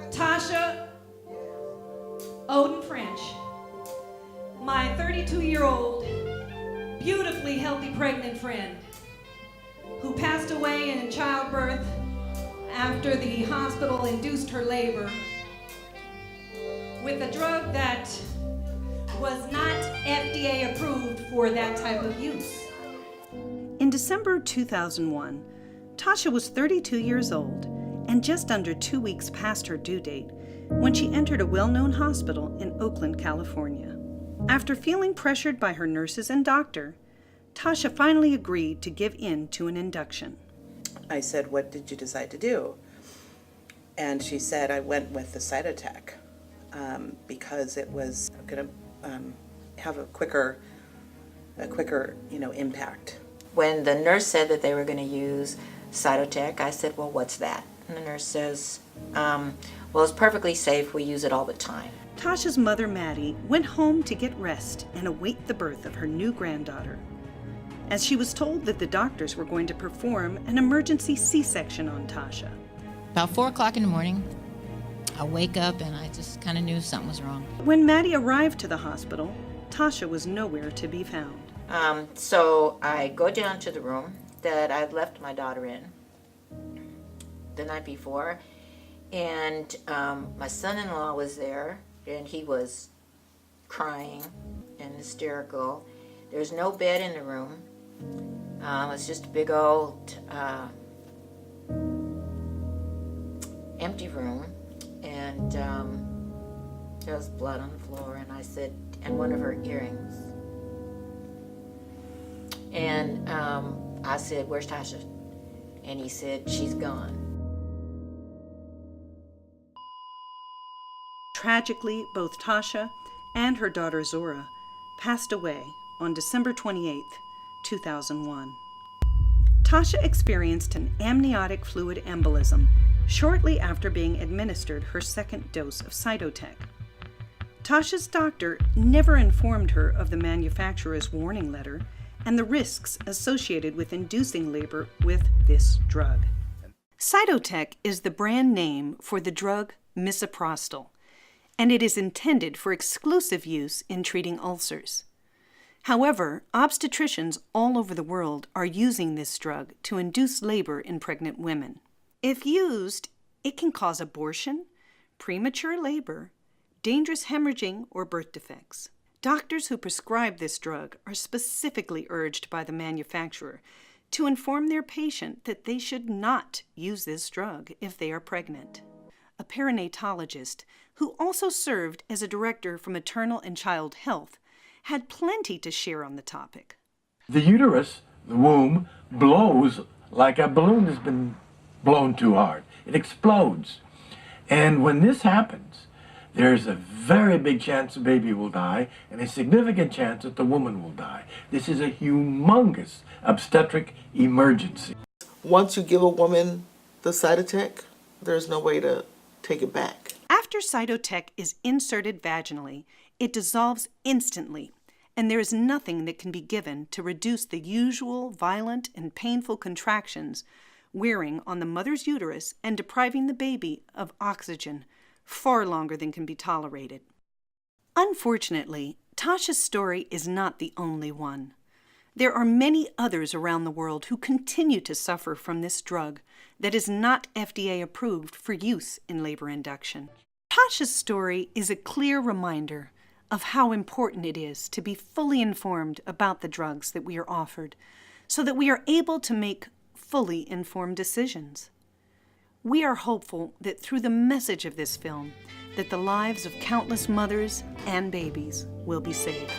Tasha Odin French, my 32-year-old, beautifully healthy pregnant friend who passed away in childbirth after the hospital induced her labor with a drug that was not FDA approved for that type of use. In December 2001, Tasha was 32 years old and just under 2 weeks past her due date when she entered a well-known hospital in Oakland, California. After feeling pressured by her nurses and doctor, Tasha finally agreed to give in to an induction. I said, "What did you decide to do?" And she said, "I went with the Cytotec because it was going to have a quicker, impact." When the nurse said that they were going to use Cytotec, I said, "Well, what's that?" And the nurse says, "Well, it's perfectly safe. We use it all the time." Tasha's mother, Maddie, went home to get rest and await the birth of her new granddaughter, as she was told that the doctors were going to perform an emergency C-section on Tasha. About 4 o'clock in the morning, I wake up and I just kind of knew something was wrong. When Maddie arrived to the hospital, Tasha was nowhere to be found. So I go down to the room that I'd left my daughter in the night before, and my son-in-law was there, and he was crying and hysterical. There's no bed in the room. It's just a big old empty room, and there was blood on the floor, and I said, and one of her earrings. And I said, "Where's Tasha?" And he said, "She's gone." Tragically, both Tasha and her daughter Zora passed away on December 28, 2001. Tasha experienced an amniotic fluid embolism shortly after being administered her second dose of Cytotec. Tasha's doctor never informed her of the manufacturer's warning letter and the risks associated with inducing labor with this drug. Cytotec is the brand name for the drug misoprostol, and it is intended for exclusive use in treating ulcers. However, obstetricians all over the world are using this drug to induce labor in pregnant women. If used, it can cause abortion, premature labor, dangerous hemorrhaging, or birth defects. Doctors who prescribe this drug are specifically urged by the manufacturer to inform their patient that they should not use this drug if they are pregnant. A perinatologist, who also served as a director for maternal and child health, had plenty to share on the topic. The uterus, the womb, blows like a balloon has been blown too hard. It explodes. And when this happens, there's a very big chance the baby will die and a significant chance that the woman will die. This is a humongous obstetric emergency. Once you give a woman the Cytotec, there's no way to take it back. After Cytotec is inserted vaginally, it dissolves instantly, and there is nothing that can be given to reduce the usual violent and painful contractions wearing on the mother's uterus and depriving the baby of oxygen far longer than can be tolerated. Unfortunately, Tasha's story is not the only one. There are many others around the world who continue to suffer from this drug that is not FDA approved for use in labor induction. Tasha's story is a clear reminder of how important it is to be fully informed about the drugs that we are offered so that we are able to make fully informed decisions. We are hopeful that through the message of this film, that the lives of countless mothers and babies will be saved.